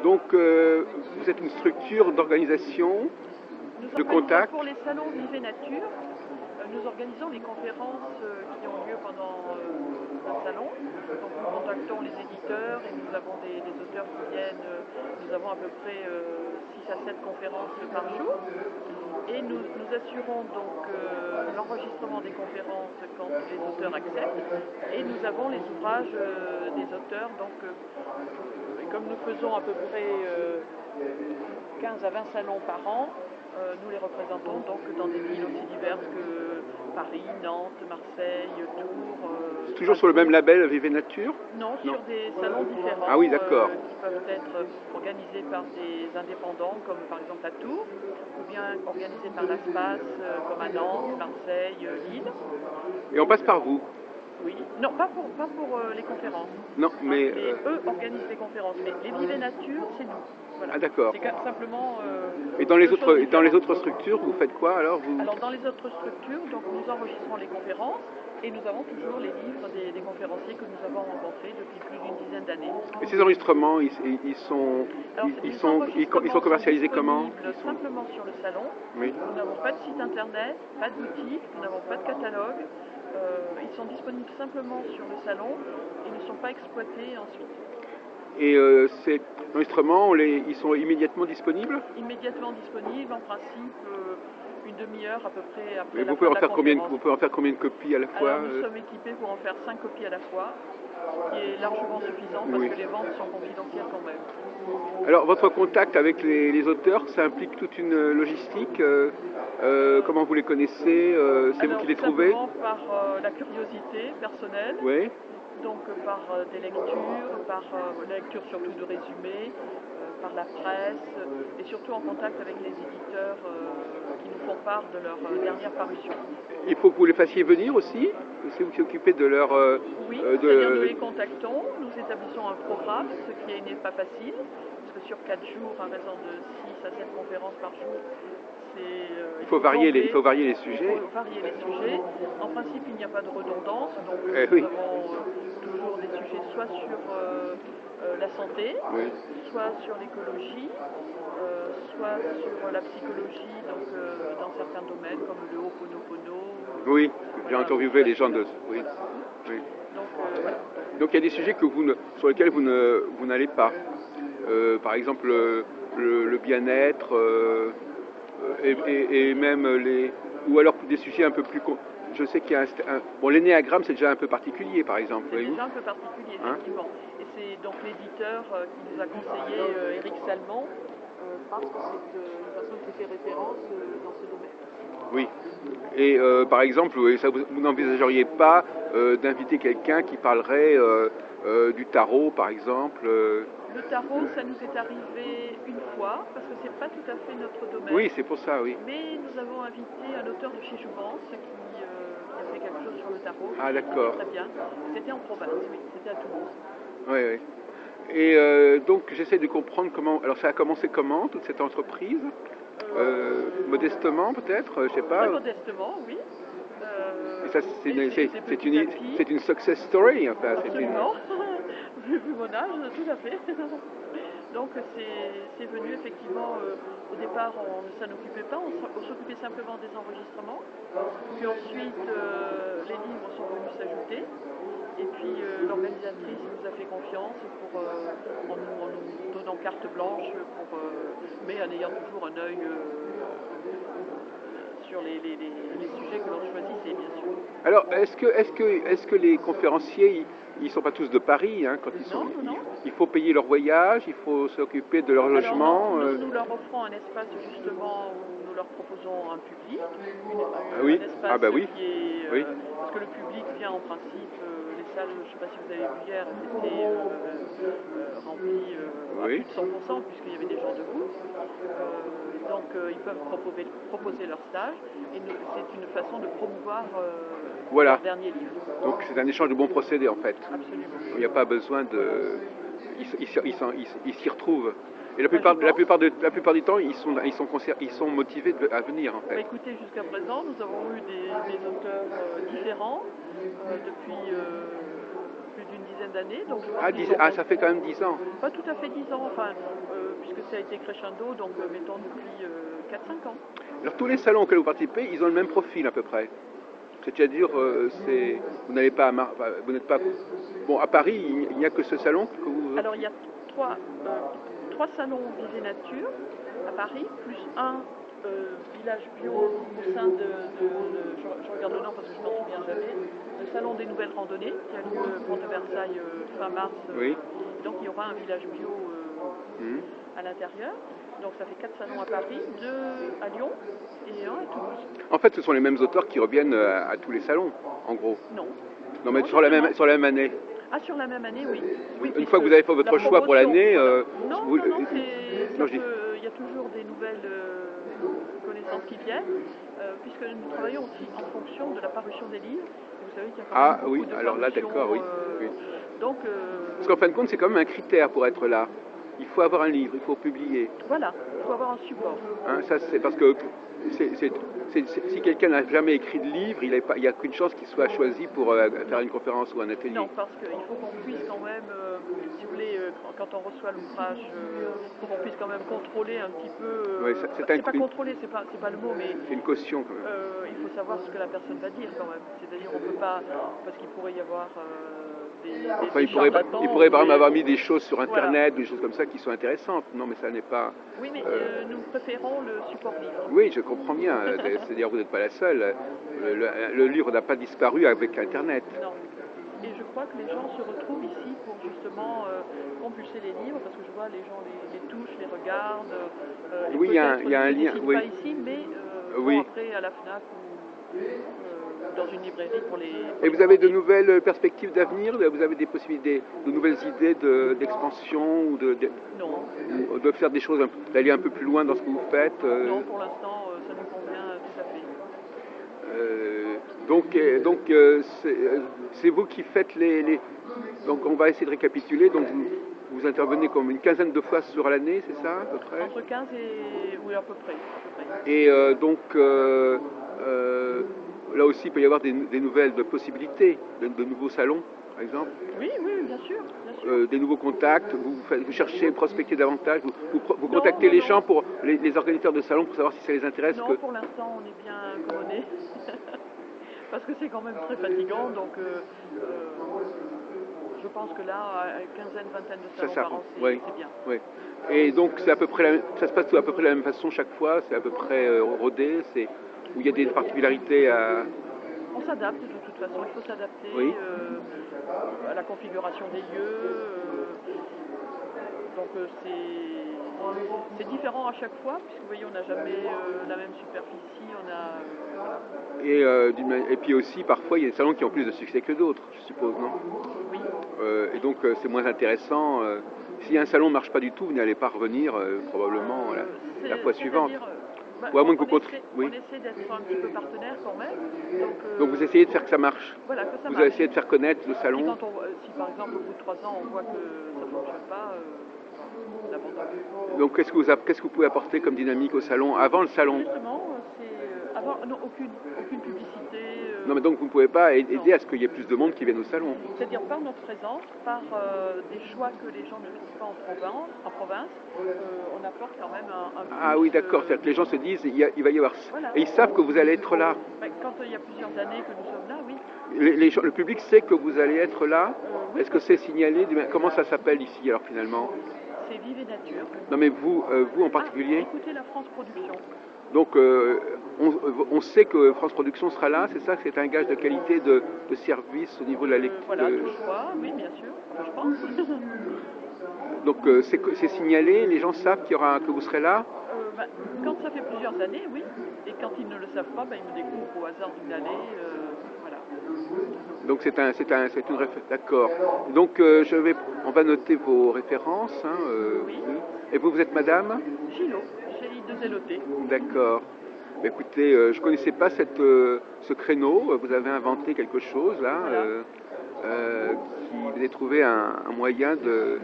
Donc, vous êtes une structure d'organisation, Nous de organisons contact. pour les salons Vive et Nature, nous organisons les conférences qui ont lieu pendant un salon. Donc nous contactons les éditeurs et nous avons des auteurs qui viennent. Nous avons à peu près 6 à 7 conférences par jour. Et nous assurons donc l'enregistrement des conférences quand les auteurs acceptent. Et nous avons les ouvrages des auteurs. Donc, et comme nous faisons à peu près 15 à 20 salons par an, nous les représentons donc dans des villes aussi diverses que Paris, Nantes, Marseille, Tours. C'est toujours sur le même label Vive et Nature? Non, sur des salons différents. Ah oui, d'accord. Qui peuvent être organisés par des indépendants, comme par exemple à Tours, ou bien organisés par l'ASPAS, comme à Nantes, Marseille, Lille. Et on passe par vous? Oui, non, pas pour les conférences. Non, mais... eux organisent les conférences, mais les Vive et Nature, c'est nous. Voilà. Ah d'accord. C'est simplement... et dans les autres structures, vous faites quoi alors Alors dans les autres structures, donc nous enregistrons les conférences et nous avons toujours les livres des conférenciers que nous avons rencontrés depuis plus d'une dizaine d'années. Et ces enregistrements, ils sont commercialisés comment? Simplement sur le salon. Oui. Nous n'avons pas de site internet, pas de boutique, nous n'avons pas de catalogue. Ils sont disponibles simplement sur le salon et ne sont pas exploités ensuite. Et ces enregistrements, ils sont immédiatement disponibles? Immédiatement disponibles, en principe une demi-heure à peu près après Mais la fin de la conférence. Vous pouvez en faire combien de copies à la fois? Alors nous sommes équipés pour en faire 5 copies à la fois, ce qui est largement suffisant parce que les ventes sont confidentielles quand même. Alors votre contact avec les auteurs, ça implique toute une logistique. Comment vous les connaissez? C'est vous qui les trouvez? Simplement par la curiosité personnelle. Oui. Donc par des lectures, par la lecture surtout de résumés, par la presse et surtout en contact avec les éditeurs qui nous font part de leur dernière parution. Il faut que vous les fassiez venir aussi? C'est vous qui occupez de leur... Oui, c'est-à-dire nous les contactons, nous établissons un programme, ce qui n'est pas facile, parce que sur 4 jours, à raison de 6 à 7 conférences par jour, il faut varier les sujets. Il faut varier les sujets. En principe, il n'y a pas de redondance, donc nous avons toujours des sujets soit sur la santé, soit sur l'écologie, soit sur la psychologie, donc dans certains domaines comme le Ho'oponopono. Oui, j'ai interviewé les gens de... Oui. Oui. Donc il y a des sujets sur lesquels vous n'allez pas. Par exemple le bien-être et même ou alors des sujets un peu plus... Je sais qu'il y a bon, l'énéagramme c'est déjà un peu particulier par exemple. C'est déjà un peu particulier, effectivement. Et c'est donc l'éditeur qui nous a conseillé, Éric Salmon, parce que c'est une personne qui fait référence dans ce domaine. Oui. Et par exemple, vous n'envisageriez pas d'inviter quelqu'un qui parlerait du tarot, par exemple Le tarot, ça nous est arrivé une fois, parce que c'est pas tout à fait notre domaine. Oui, c'est pour ça, oui. Mais nous avons invité un auteur de chez Jouvence qui a fait quelque chose sur le tarot. Ah, d'accord. Très bien. C'était en province, oui, c'était à Toulouse. Oui, oui. Et donc, j'essaie de comprendre comment... Alors, ça a commencé comment, toute cette entreprise modestement, peut-être, je sais pas. Très modestement, oui. Et ça, c'est une success story, enfin. Absolument. Vu mon âge, tout à fait. Donc c'est venu effectivement, au départ on ne s'en occupait pas, on s'occupait simplement des enregistrements. Puis ensuite les livres sont venus s'ajouter. Et puis l'organisatrice nous a fait confiance en nous donnant carte blanche, mais en ayant toujours un œil sur les sujets que l'on choisissait, bien sûr. Alors, est-ce que les conférenciers, ils sont pas tous de Paris, hein, quand ils sont... Non. Il faut payer leur voyage, il faut s'occuper de leur logement. Nous leur offrons un espace justement où nous leur proposons un public, un espace qui est... parce que le public vient en principe, les salles, je ne sais pas si vous avez vu hier, étaient remplies à plus de 100% puisqu'il y avait des gens debout. Donc ils peuvent proposer leur stage et c'est une façon de promouvoir leur dernier livre. Donc c'est un échange de bons procédés en fait. Absolument. Il n'y a pas besoin de... Ils s'y retrouvent. Et la plupart du temps, ils sont motivés à venir en fait. Écoutez, jusqu'à présent, nous avons eu des auteurs différents depuis plus d'une dizaine d'années. Donc ça fait quand même 10 ans. Pas tout à fait 10 ans, enfin, puisque ça a été crescendo, donc mettons depuis 4-5 ans. Alors tous les salons auxquels vous participez, ils ont le même profil à peu près. C'est-à-dire, vous n'allez pas vous n'êtes pas... Bon, à Paris, il n'y a que ce salon que vous... Alors il y a trois salons visée nature à Paris, plus un village bio au sein je regarde le nom parce que je ne m'en souviens jamais, le salon des nouvelles randonnées qui a lieu Porte de Versailles fin mars. Oui. Donc il y aura un village bio à l'intérieur. Donc ça fait 4 salons à Paris, 2 à Lyon et 1 à Toulouse. En fait, ce sont les mêmes auteurs qui reviennent à tous les salons, en gros. Non. Non, mais sur la même année. Ah, sur la même année, oui. Une fois que vous avez fait votre choix pour l'année... Non, il y a toujours des nouvelles connaissances qui viennent, puisque nous travaillons aussi en fonction de la parution des livres. Vous savez qu'il y a quand même beaucoup de alors là, d'accord, oui. Donc, parce qu'en fin de compte, c'est quand même un critère pour être là. Il faut avoir un livre, il faut publier. Voilà, il faut avoir un support. Hein, ça, c'est parce que si quelqu'un n'a jamais écrit de livre, il n'y a qu'une chance qu'il soit choisi pour faire une conférence ou un atelier. Non, parce qu'il faut qu'on puisse quand même, si vous voulez, quand on reçoit l'ouvrage, il faut qu'on puisse quand même contrôler un petit peu. C'est pas contrôler, c'est pas le mot, mais c'est une caution quand même. Il faut savoir ce que la personne va dire quand même. C'est-à-dire, on peut pas, parce qu'il pourrait y avoir il pourrait par exemple avoir mis des choses sur Internet, des choses comme ça qui sont intéressantes. Non, mais ça n'est pas... Oui, mais nous préférons le support livre. Oui, je comprends bien. C'est-à-dire vous n'êtes pas la seule. Le livre n'a pas disparu avec Internet. Non. Et je crois que les gens se retrouvent ici pour justement compulser les livres, parce que je vois les gens les touchent, les regardent. Oui, il y a un lien. Oui. Pas ici, mais après à la FNAC ou dans une librairie pour les... Et vous avez de nouvelles perspectives d'avenir? Vous avez des possibilités, de nouvelles idées d'expansion ou de faire des choses, d'aller un peu plus loin dans ce que vous faites? Non, pour l'instant, ça nous convient tout à fait. Donc c'est vous qui faites Donc on va essayer de récapituler. Donc vous intervenez comme une quinzaine de fois sur l'année, c'est ça à peu près? Entre 15 et... oui, à peu près. Et là aussi, il peut y avoir des nouvelles possibilités, de nouveaux salons, par exemple. Oui, bien sûr. Des nouveaux contacts, vous cherchez à prospecter davantage, vous contactez les gens, pour les organisateurs de salons pour savoir si ça les intéresse. Non, pour l'instant, on est bien commandés. Parce que c'est quand même très fatigant, donc je pense que là, une quinzaine, vingtaine de salons par an, c'est bien. Oui. Et donc, c'est à peu près ça se passe à peu près de la même façon chaque fois, c'est à peu près rodé, où il y a des particularités à... On s'adapte de toute façon, il faut s'adapter à la configuration des lieux. Donc c'est différent à chaque fois, puisque vous voyez, on n'a jamais la même superficie. Et puis aussi, parfois, il y a des salons qui ont plus de succès que d'autres, je suppose, non? Oui. Et donc, c'est moins intéressant. Si un salon ne marche pas du tout, vous n'allez pas revenir probablement la fois suivante. Ou à moins que on essaie d'être un petit peu partenaire quand même. Donc vous essayez de faire que ça marche. Voilà, que ça marche. Vous essayez de faire connaître le salon. Si par exemple au bout de 3 ans on voit que ça ne fonctionne pas, on abandonne. Donc qu'est-ce que vous pouvez apporter comme dynamique au salon, avant le salon? Justement, aucune publicité. Non, mais donc vous ne pouvez pas aider à ce qu'il y ait plus de monde qui vienne au salon. C'est-à-dire par notre présence, par des choix que les gens ne font pas en province, on apporte quand même un plus. Ah oui, d'accord. C'est-à-dire que les gens se disent, il va y avoir... Voilà. Et ils savent que vous allez être là. Quand il y a plusieurs années que nous sommes là, oui. Le public sait que vous allez être là. Oui. Est-ce que c'est signalé? Comment ça s'appelle ici, alors, finalement? C'est Vive et Nature. Non, mais vous en particulier? Écoutez la France Production. Donc, on sait que France Production sera là, c'est ça? C'est un gage de qualité de service au niveau de la lecture? Voilà, tout choix, oui, bien sûr, je pense. Donc, c'est signalé, les gens savent que vous serez là? Quand ça fait plusieurs années, oui. Et quand ils ne le savent pas, ils me découvrent au hasard d'une année. Voilà. Donc, c'est une référence. D'accord. Donc, on va noter vos références. Hein, oui. Et vous êtes madame? Gillot. De Zéloté. D'accord. Écoutez, je ne connaissais pas ce créneau. Vous avez inventé quelque chose là, voilà. Vous avez trouvé un moyen de...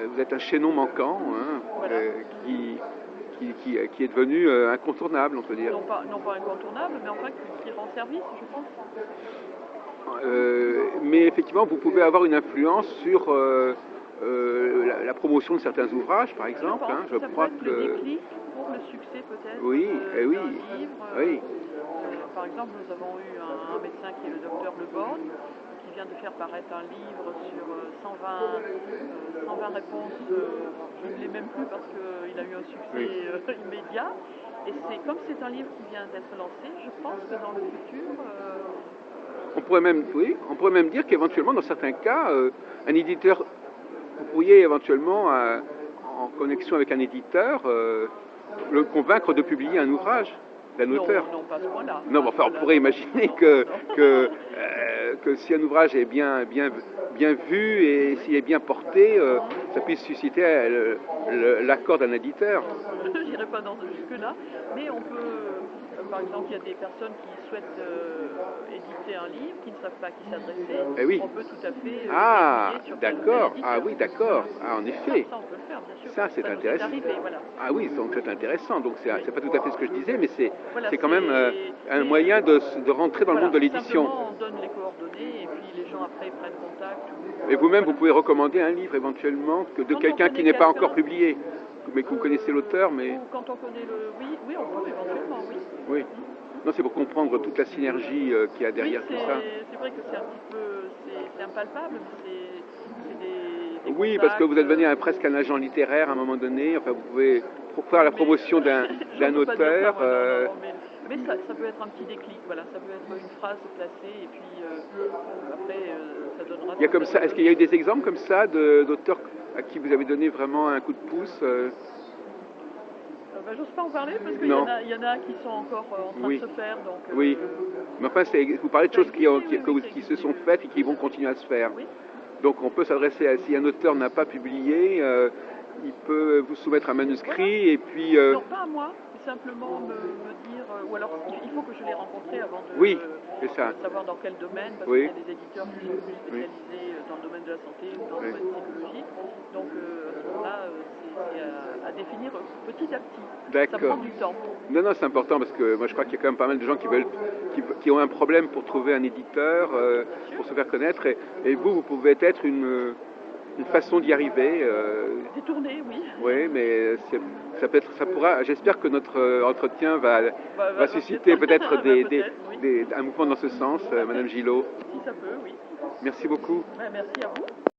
vous êtes un chaînon manquant, hein, voilà. qui est devenu incontournable, on peut dire. Non pas incontournable, mais enfin qui rend service, je pense. Mais effectivement, vous pouvez avoir une influence sur la promotion de certains ouvrages, par exemple. Je crois que le déclic pour le succès peut-être oui, d'un oui, livre. oui. Par exemple, nous avons eu un médecin qui est le docteur Le Borgne, qui vient de faire paraître un livre sur 120 réponses. Je ne l'ai même plus parce qu'il a eu un succès immédiat. Et comme c'est un livre qui vient d'être lancé, je pense que dans le futur... on pourrait même dire qu'éventuellement, dans certains cas, un éditeur, vous pourriez éventuellement, en connexion avec un éditeur, le convaincre de publier un ouvrage d'un auteur. Non, pas à ce point-là. Non, enfin, on pourrait imaginer que si un ouvrage est bien vu et s'il est bien porté, ça puisse susciter l'accord d'un éditeur. Je n'irai pas jusque-là, mais on peut, par exemple, il y a des personnes qui souhaitent éditer un livre, qui ne savent pas à qui s'adresser. On peut tout à fait sur d'accord. Ah oui, d'accord. Ah, en effet. Ça, on peut le faire, bien sûr. Ça, c'est intéressant. Arrivé, voilà. Ah oui, donc c'est intéressant. Donc c'est pas tout à fait ce que je disais, mais c'est quand même un moyen de rentrer dans le monde de l'édition. On donne les coordonnées et puis les gens après prennent contact. Et vous-même, vous pouvez recommander un livre éventuellement de quelqu'un qui n'est pas encore publié, mais que vous connaissez l'auteur, mais... Quand on connaît oui, on peut éventuellement, oui. Oui. Non, c'est pour comprendre toute la synergie qu'il y a derrière tout ça. C'est vrai que c'est un petit peu... C'est impalpable, mais c'est des oui, contacts, parce que vous êtes devenu presque un agent littéraire à un moment donné. Enfin, vous pouvez faire la promotion d'un auteur. Mais ça peut être un petit déclic, voilà. Ça peut être une phrase placée et puis après ça donnera... Il y a comme ça. Est-ce qu'il y a eu des exemples comme ça d'auteurs à qui vous avez donné vraiment un coup de pouce j'ose pas en parler parce qu'il y en a qui sont encore en train de se faire. Donc, oui, mais enfin, vous parlez de choses qui se sont faites et qui vont continuer à se faire. Oui. Donc on peut s'adresser à... Si un auteur n'a pas publié, il peut vous soumettre un manuscrit et puis... Non, pas à moi, mais simplement me dire... ou alors il faut que je l'ai rencontré avant de savoir dans quel domaine, parce qu'il y a des éditeurs qui sont plus spécialisés dans le domaine de la santé ou dans le domaine psychologique. Donc à ce moment-là, c'est à définir petit à petit. D'accord. Ça prend du temps. Non, c'est important parce que moi je crois qu'il y a quand même pas mal de gens qui ont un problème pour trouver un éditeur, pour se faire connaître. Et vous pouvez être une façon d'y arriver. Détourner, oui. Oui, mais ça pourra. J'espère que notre entretien va susciter peut-être un mouvement dans ce sens, Madame Gillot. Si ça peut, oui. Merci beaucoup. Merci à vous.